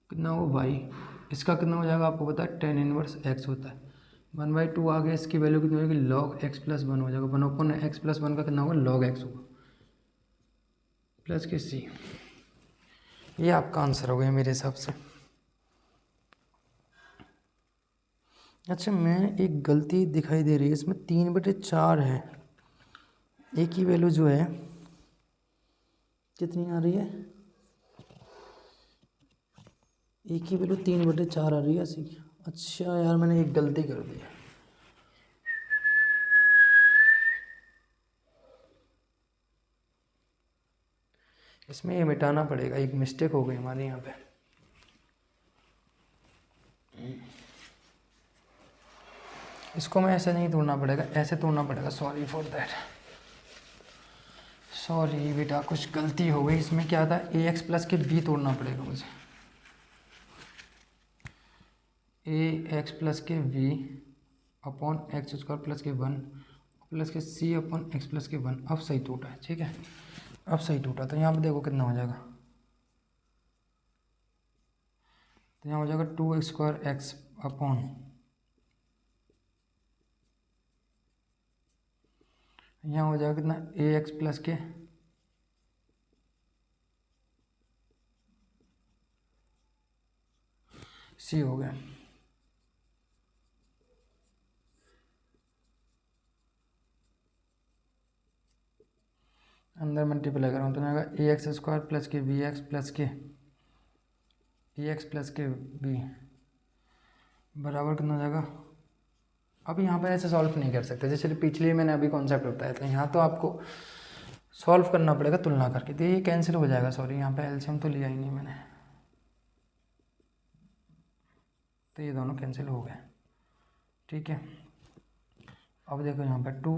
[SPEAKER 1] कितना हो y, इसका कितना हो जाएगा आपको पता है tan इनवर्स x होता है, 1/2 आ गया, इसकी वैल्यू कितनी हो जाएगी log x प्लस 1 हो जाएगा, 1/x प्लस 1 का कितना होगा log x होगा, प्लस के c। ये आपका आंसर हो गया मेरे हिसाब से। अच्छा, मैं एक गलती दिखाई दे रही है इसमें, 3/4 है, a की वैल्यू जो है कितनी आ रही है, a की वैल्यू 3/4 आ रही है ऐसी। अच्छा यार, मैंने एक गलती कर दी है, इसमें ये मिटाना पड़ेगा, एक मिस्टेक हो गई हमारे यहाँ पे। इसको मैं ऐसे नहीं तोड़ना पड़ेगा, ऐसे तोड़ना पड़ेगा, सॉरी फॉर दैट, सॉरी बेटा, कुछ गलती हो गई। इसमें क्या था, ax प्लस के b तोड़ना पड़ेगा मुझे, ax प्लस के b अपॉन x² प्लस के 1 प्लस के c अपॉन x प्लस के 1। अब सही टूटा है, ठीक है, अब सही टूटा। तो यहाँ पे देखो कितना हो जाएगा, तो यहाँ हो जाएगा 2x² x अपॉन, यहाँ हो जाएगा कितना ax प्लस के c हो गया। अंदर मल्टीप्लाई करूँ तो आएगा ए एक्स स्क्वायर प्लस के बी एक्स प्लस के ए एक्स प्लस के बी बराबर कितना हो जाएगा। अब यहाँ पर ऐसे सॉल्व नहीं कर सकते, जैसे पिछले मैंने अभी कॉन्सेप्ट बताया था, यहाँ तो आपको सॉल्व करना पड़ेगा तुलना करके। तो ये कैंसिल हो जाएगा, सॉरी यहाँ पे एलसीएम तो लिया ही नहीं मैंने, तो ये दोनों कैंसिल हो गए। ठीक है, अब देखो यहाँ पे 2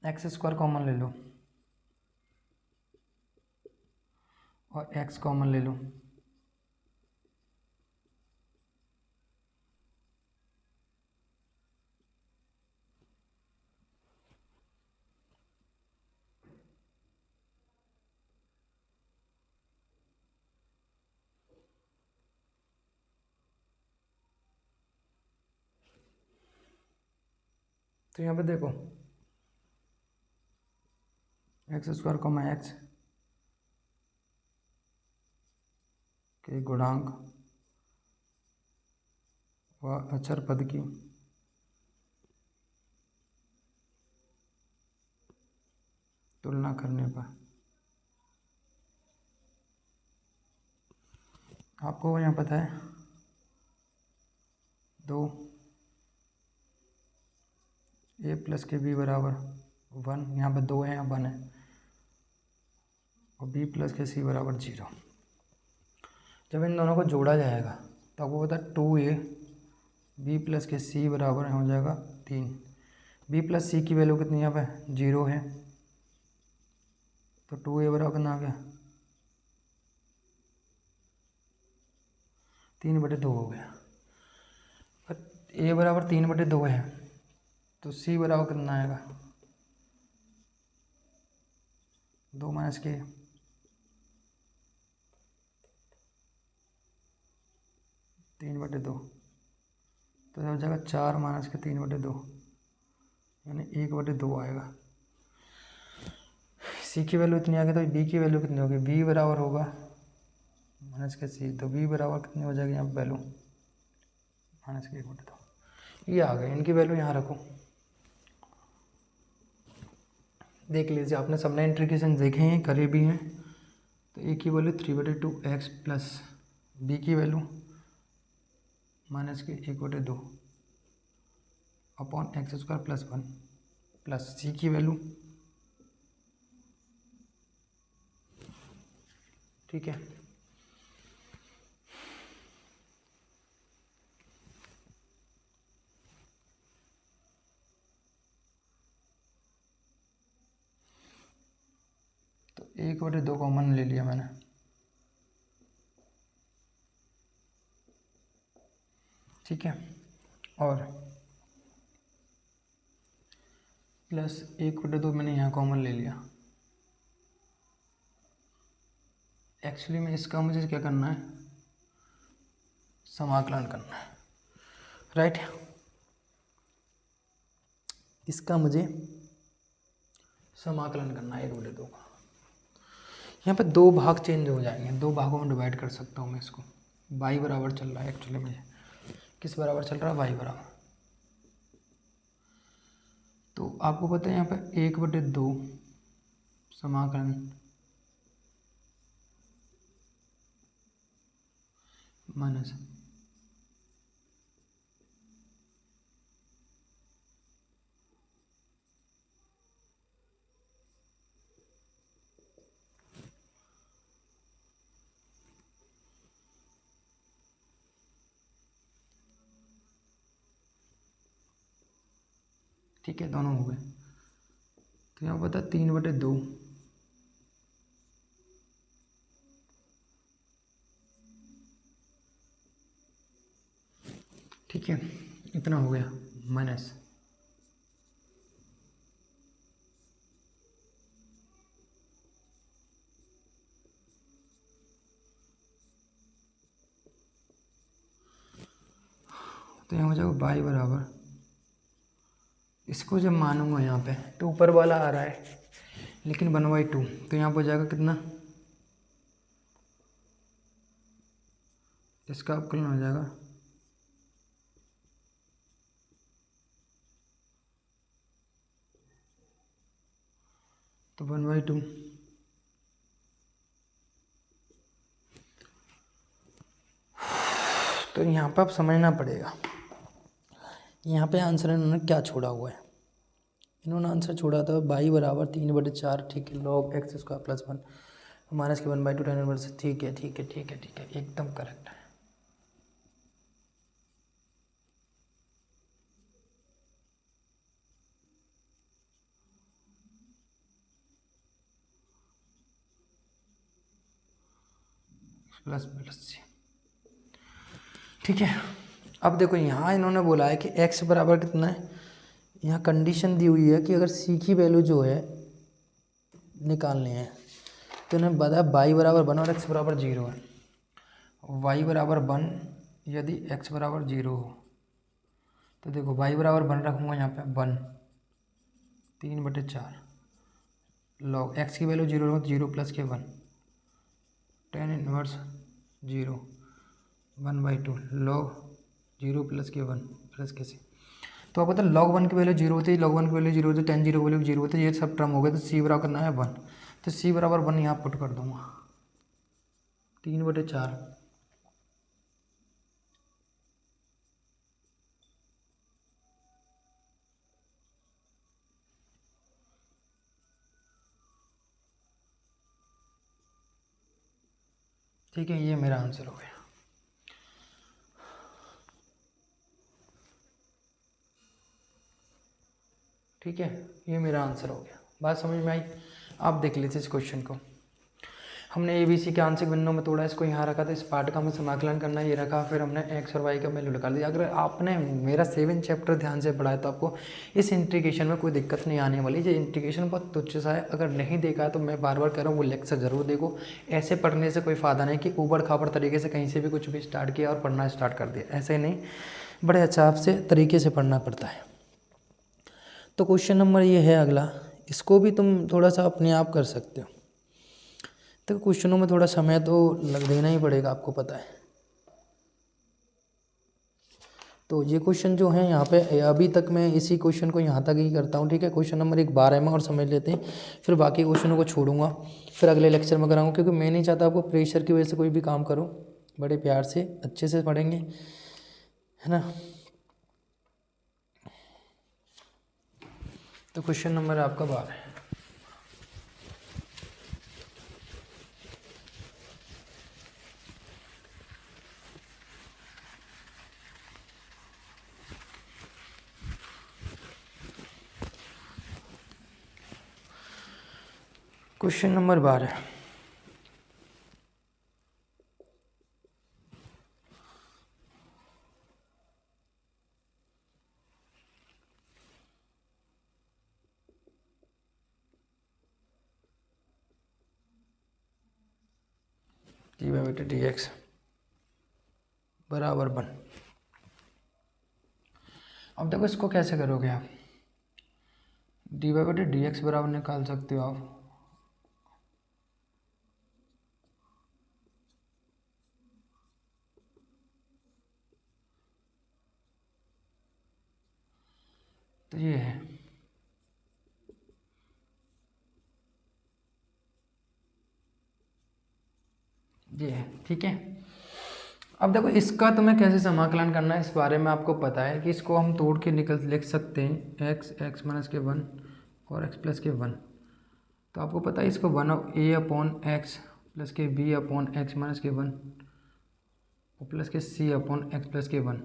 [SPEAKER 1] एक्स स्क्वायर कॉमन ले लो और एक्स कॉमन ले लो, तो यहाँ पे देखो एक्स स्क्वायर कॉमा एक्स के गुणांक व अचर पद की तुलना करने पर आपको यहाँ पता है 2 ए प्लस के बी बराबर 1, यहाँ पे 2 है, यहाँ 1 है, और बी प्लस के सी बराबर 0। जब इन दोनों को जोड़ा जाएगा तो आपको पता है 2a बी प्लस के सी बराबर हो जाएगा 3। बी प्लस सी की वैल्यू कितनी यहाँ पे 0 है, तो 2a बराबर कितना आ गया 3/2 हो गया। a बराबर 3/2 है, तो c बराबर कितना आएगा 2 माइनस के, तीन बटे दो, तो हो जाएगा 4 माइनस के 3/2, यानी 1/2 आएगा। सी की वैल्यू इतनी आ गई, तो बी की वैल्यू कितनी होगी, बी बराबर होगा माइनस के सी, तो बी बराबर कितनी हो जाएगी यहाँ पर वैल्यू माइनस के 1/2। ये आ गए, इनकी वैल्यू यहाँ रखो। देख लीजिए, आपने सबने इंटीग्रेशन देखे हैं, करे भी हैं। तो ए की वैल्यू 3/2 एक्स प्लस बी की वैल्यू माइनस के 1/2 upon x square plus 1 plus c की वैल्यू, ठीक है। तो 1/2 कॉमन ले लिया मैंने, ठीक है, और प्लस 1/2 मैंने यहाँ कॉमन ले लिया। एक्चुअली में इसका मुझे क्या करना है, समाकलन करना है, राइट। इसका मुझे समाकलन करना है 1/2 का। यहाँ पे 2 भाग चेंज हो जाएंगे, 2 भागों में डिवाइड कर सकता हूँ मैं इसको। y बराबर चल रहा है एक्चुअली में, किस बराबर चल रहा है, y बराबर। तो आपको पता है यहाँ पे 1/2 समाकलन माइनस ठीक है, दोनों हो गए। तो यहाँ पता 3/2 ठीक है, इतना हो गया माइनस तो यहाँ हो जाएगा y बराबर, इसको जब मानूंगा यहाँ पे तो ऊपर वाला आ रहा है लेकिन 1/2, तो यहाँ पर हो जाएगा कितना, इसका अवकलन हो जाएगा 1/2। तो यहाँ पर अब समझना पड़ेगा यहाँ पे आंसर इन्होंने क्या छोड़ा हुआ है। इन्होंने आंसर छोड़ा था y बराबर 3/4, ठीक है, log x square plus 1 minus के 1/2 tan इनवर्स। ठीक है ठीक है ठीक है ठीक है, एकदम करेक्ट है। प्लस प्लस सी, ठीक है। अब देखो यहाँ इन्होंने बोला है कि x बराबर कितना है, यहाँ कंडीशन दी हुई है कि अगर c की वैल्यू जो है निकालनी है तो इन्हें बताया y बराबर 1 और x बराबर 0 है। y बराबर 1 यदि x बराबर 0 हो तो देखो y बराबर 1 रखूँगा यहाँ पे 1 3/4 लॉग x की वैल्यू 0 हो 0 प्लस के 1 tan इनवर्स 0 1/2 लॉग 0 प्लस के 1 प्लस के सी। तो आपको पता है log 1 की वैल्यू 0 होती है, log 1 की वैल्यू 0 होती है, tan 0 की वैल्यू 0 होती है, ये सब टर्म हो गए। तो c बराबर करना है 1, तो c बराबर 1 यहाँ पुट कर दूंगा 3/4। ठीक है, ये मेरा आंसर हो गया। ठीक है, ये मेरा आंसर हो गया। बात समझ में आई? आप देख लीजिए इस क्वेश्चन को। हमने ए बी सी के आंशिक भिन्नों में तोड़ा, इसको यहाँ रखा था, इस पार्ट का हमें समाकलन करना ये रखा, फिर हमने एक्स और वाई का वैल्यू निकाल दिया। अगर आपने मेरा 7 चैप्टर ध्यान से पढ़ा है तो आपको इस इंटीग्रेशन में कोई दिक्कत नहीं आने वाली। ये इंटीग्रेशन बहुत तुच्छ सा है, अगर नहीं देखा है तो मैं बार बार कह रहा हूँ वो लेक्चर ज़रूर देखो। ऐसे पढ़ने से कोई फ़ायदा नहीं कि ऊबड़ खाबड़ तरीके से कहीं से भी कुछ भी स्टार्ट किया और पढ़ना स्टार्ट कर दिया, ऐसे ही नहीं, बड़े अच्छा से तरीके से पढ़ना पड़ता है। तो क्वेश्चन नंबर ये है अगला, इसको भी तुम थोड़ा सा अपने आप कर सकते हो। तो क्वेश्चनों में थोड़ा समय तो लग देना ही पड़ेगा, आपको पता है। तो ये क्वेश्चन जो है यहाँ पे अभी तक मैं इसी क्वेश्चन को यहाँ तक ही करता हूँ, ठीक है। क्वेश्चन नंबर 1 12 में और समझ लेते हैं, फिर बाकी क्वेश्चनों को छोड़ूंगा, फिर अगले लेक्चर में कराऊंगा, क्योंकि मैं नहीं चाहता आपको प्रेशर की वजह से कोई भी काम करो। बड़े प्यार से अच्छे से पढ़ेंगे, है ना। तो क्वेश्चन नंबर आपका 12 है। क्वेश्चन नंबर 12, dx बराबर 1। अब देखो इसको कैसे करोगे आप, dx बराबर निकाल सकते हो आप, तो ये है, ये है, ठीक है। अब देखो इसका तुम्हें कैसे समाकलन करना है इस बारे में आपको पता है कि इसको हम तोड़ के लिख सकते हैं x माइनस के 1 और x प्लस के 1। तो आपको पता है इसको 1a/x प्लस के b/x माइनस के 1 और प्लस के c/x प्लस के 1,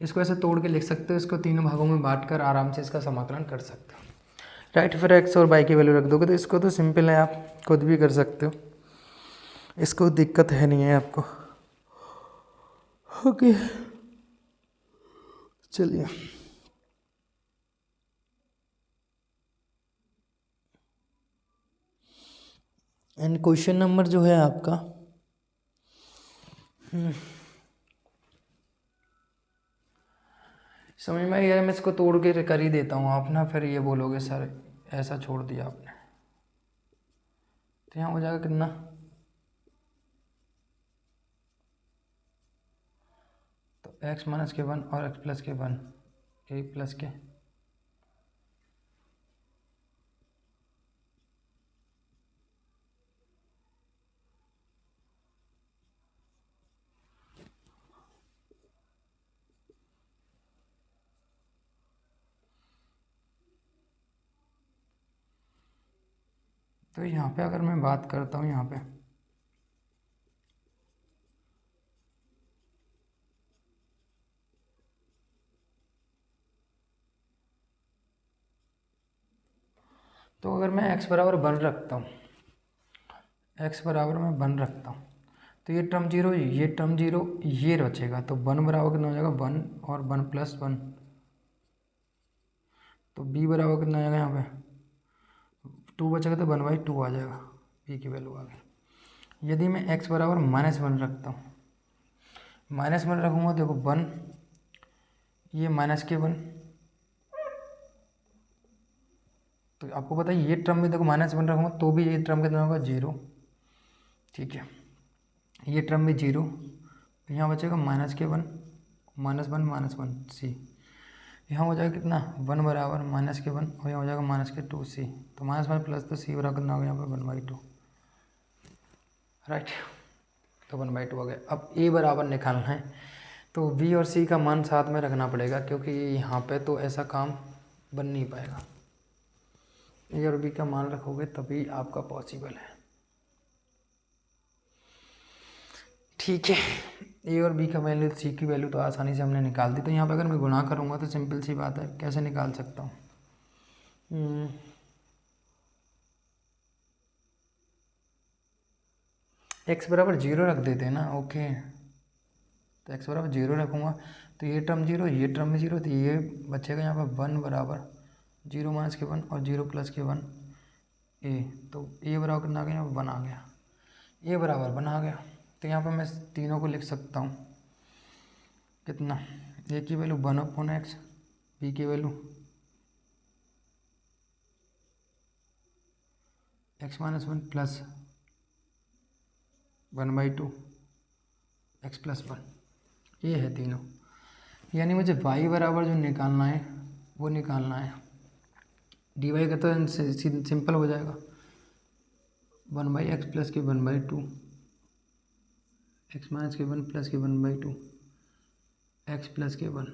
[SPEAKER 1] इसको ऐसे तोड़ के लिख सकते हो। इसको तीनों भागों में बांट कर आराम से इसका समाकलन कर सकते हो, राइट। फिर x और y की वैल्यू रख दोगे तो इसको तो सिंपल है, आप खुद भी कर सकते हो, इसको दिक्कत है नहीं है आपको। ओके चलिए, एंड क्वेश्चन नंबर जो है आपका समझ में यार, मैं इसको तोड़ के कर ही देता हूँ, आप ना फिर ये बोलोगे सर ऐसा छोड़ दिया आपने। तो यहाँ हो जाएगा कितना, तो x माइनस के 1 और x प्लस के 1 a प्लस के तो यहाँ पे अगर मैं बात करता हूँ यहाँ पे तो अगर मैं x बराबर 1 रखता हूँ, x बराबर मैं 1 रखता हूँ तो ये टर्म 0, ये टर्म 0, ये बचेगा। तो 1 बराबर कितना हो जाएगा 1 और 1 + 1। तो b बराबर कितना आ जाएगा यहाँ पे 2 बचेगा तो 1/2 आ जाएगा, b की वैल्यू आ गई। यदि मैं x बराबर -1 रखता हूँ, -1 रखूँगा देखो 1, ये -1, तो आपको पता है ये टर्म में देखो -1 रखूँगा तो भी ये टर्म कितना होगा 0, ठीक है। ये टर्म भी 0, यहाँ बचेगा -1, -1 c, यहाँ हो जाएगा कितना 1 बराबर -1 और यहाँ हो जाएगा -2c। तो -1 प्लस तो c बराबर कितना हो गया यहाँ पर 1/2, राइट। तो 1/2 हो गया। अब a बराबर निकालना है तो b और c का मान साथ में रखना पड़ेगा, क्योंकि यहाँ पे तो ऐसा काम बन नहीं पाएगा। a और b का मान रखोगे तभी आपका पॉसिबल है, ठीक है। ए और बी का वैल्यू, सी की वैल्यू तो आसानी से हमने निकाल दी। तो यहाँ पे अगर मैं गुणा करूँगा तो सिंपल सी बात है, कैसे निकाल सकता हूँ। एक्स बराबर 0 रख देते हैं ना, ओके। तो एक्स बराबर 0 रखूँगा तो ये टर्म 0, ये टर्म में 0, तो ये बचेगा यहाँ पर 1 बराबर 0 - 1 और 0 + 1 ए। तो ए बराबर कितना आ गया, यहाँ पर 1 आ गया, ए बराबर 1 आ गया। तो यहाँ पर मैं तीनों को लिख सकता हूँ कितना, ए की वैल्यू 1/x, बी की वैल्यू x - 1 प्लस 1/2 x + 1, ये है तीनों। यानी मुझे y बराबर जो निकालना है वो निकालना है, डी वाई का तो सिंपल हो जाएगा 1/x प्लस के 1/2, x - 1 प्लस के 1/2, x प्लस के 1।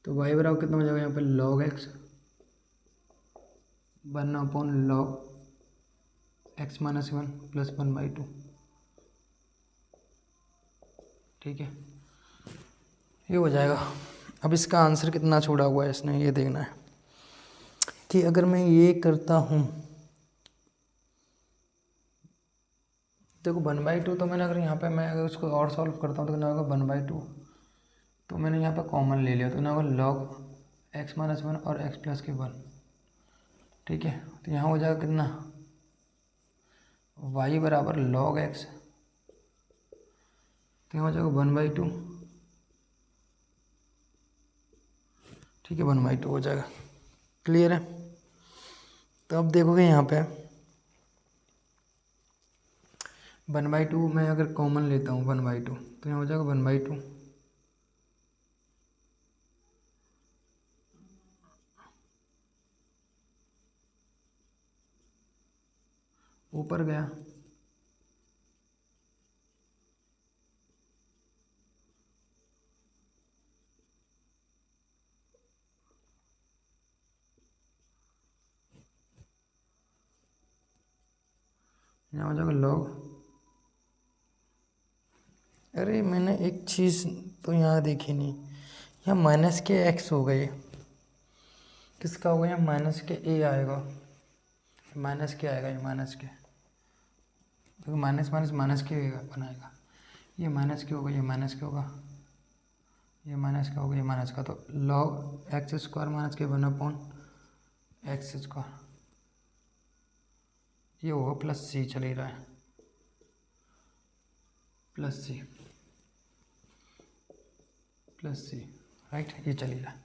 [SPEAKER 1] तो y बराबर कितना हो जाएगा यहाँ पर log x 1/log x - 1 plus 1/2, ठीक है, ये हो जाएगा। अब इसका आंसर कितना छोड़ा हुआ है इसने, ये देखना है कि अगर मैं ये करता हूँ, देखो 1/2 तो मैंने, अगर यहाँ पे मैं अगर उसको और सॉल्व करता हूँ तो कितना होगा 1/2, तो मैंने यहाँ पे कॉमन ले लिया तो ना होगा log x - 1 और x प्लस के 1, ठीक है। तो यहाँ हो जाएगा कितना y बराबर log x, तो यहाँ हो जाएगा 1/2, ठीक है, 1/2 हो जाएगा, क्लियर है। तो अब देखोगे यहाँ पे 1/2 मैं अगर कॉमन लेता हूँ 1/2 तो यहाँ हो जाएगा 1/2, ऊपर गया, यहाँ हो जाएगा log, अरे मैंने एक चीज़ तो यहाँ देखी नहीं, यहाँ माइनस के x हो गए, किसका होगा, यहाँ माइनस के a आएगा, माइनस के आएगा, ये माइनस के, तो माइनस माइनस माइनस के बनाएगा, ये माइनस के होगा, ये माइनस के होगा, ये माइनस का होगा, ये माइनस का, तो log x² माइनस के 1/x², ये होगा प्लस c, चल ही रहा है प्लस c, राइट, ये चल ही रहा है।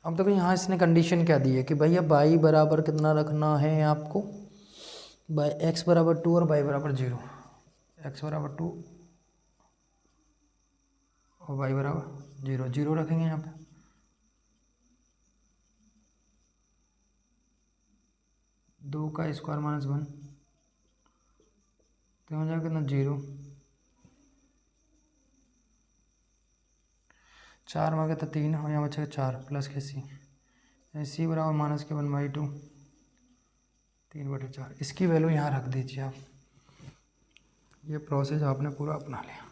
[SPEAKER 1] अब देखो यहाँ इसने कंडीशन क्या दी है कि भैया y बराबर कितना रखना है आपको, x बराबर 2 और y बराबर 0, x बराबर 2 और y बराबर 0, 0 रखेंगे यहाँ पे, दो का स्क्वायर माइनस 1, तो हो जाएगा कितना 0, 4 मांगे तो 3 और यहाँ बचेगा 4 प्लस के c, c बराबर माइनस के 1/2, 3/4। इसकी वैल्यू यहाँ रख दीजिए आप। ये प्रोसेस आपने पूरा अपना लिया।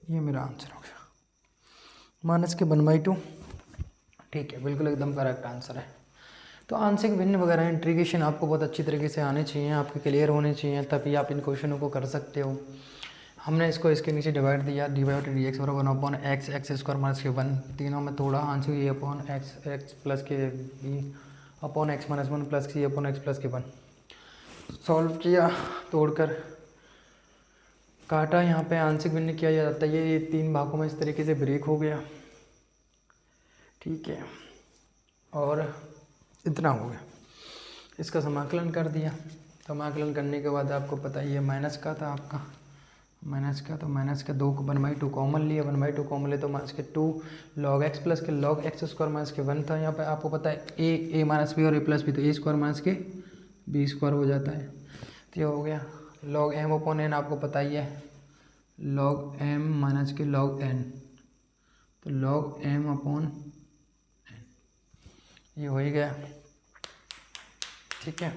[SPEAKER 1] ये मेरा आंसर हो गया, -1/2। ठीक है, बिल्कुल एकदम करेक्ट आंसर है। तो आंशिक भिन्न वगैरह इंटीग्रेशन आपको बहुत अच्छी तरीके से आने चाहिए, आपके क्लियर होने चाहिए, तभी आप इन क्वेश्चनों को कर सकते हो। हमने इसको इसके नीचे डिवाइड दिया, dy/dx बराबर 1/x x² - (1) तीनों में थोड़ा आंशिक a/x x प्लस के b upon x - 1 plus c upon x plus के 1 सॉल्व किया, तोड़कर काटा। यहाँ पे आंशिक भिन्न किया जाता है, ये 3 भागों में इस तरीके से ब्रेक हो गया। ठीक है, और इतना हो गया। इसका समाकलन कर दिया। समाकलन करने के बाद आपको पता है ये माइनस का था आपका, माइनस का, तो माइनस का 2 को 1/2 कॉमन लिया, 1/2 कॉमन ले तो माइनस के 2 log x प्लस के log x² माइनस के 1 था। यहाँ पे आपको पता है a माइनस बी और a प्लस बी, तो a² माइनस के b² हो जाता है। तो ये हो गया log m अपॉन n, आपको पता ही है log m माइनस के log n, तो log m अपॉन n, ये हो ही गया। ठीक है,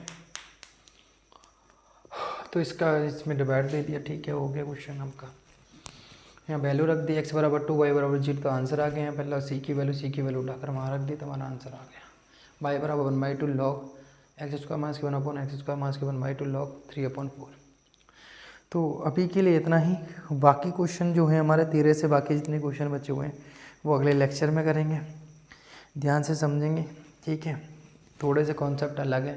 [SPEAKER 1] तो इसका इसमें डिवाइड दे दिया। ठीक है, हो गया क्वेश्चन आपका। यहाँ वैल्यू रख दी x बराबर 2 y बराबर 0, तो आंसर आ गया। पहले c की वैल्यू उठाकर वहाँ रख दी, तो हमारा आंसर आ गया। y बराबर 1/2 log x² माइनस के 1 अपॉन x² माइनस के 1/2 log 3/4। तो अभी के लिए इतना ही। बाकी क्वेश्चन जो है हमारे 13 से बाकी जितने क्वेश्चन बचे हुए हैं वो अगले लेक्चर में करेंगे, ध्यान से समझेंगे। ठीक है, थोड़े से कॉन्सेप्ट अलग है,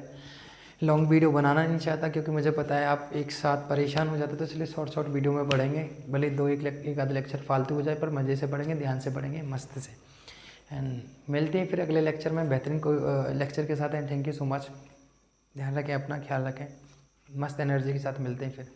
[SPEAKER 1] लॉन्ग वीडियो बनाना नहीं चाहता क्योंकि मुझे पता है आप एक साथ परेशान हो जाते, तो इसलिए शॉर्ट वीडियो में पढ़ेंगे। भले एक आध लेक्चर फालतू हो जाए, पर मज़े से पढ़ेंगे, ध्यान से पढ़ेंगे, मस्त से। एंड मिलते हैं फिर अगले लेक्चर में बेहतरीन लेक्चर के साथ। And thank you so much. ध्यान रखें अपना, ख्याल रखें, मस्त एनर्जी के साथ मिलते हैं फिर।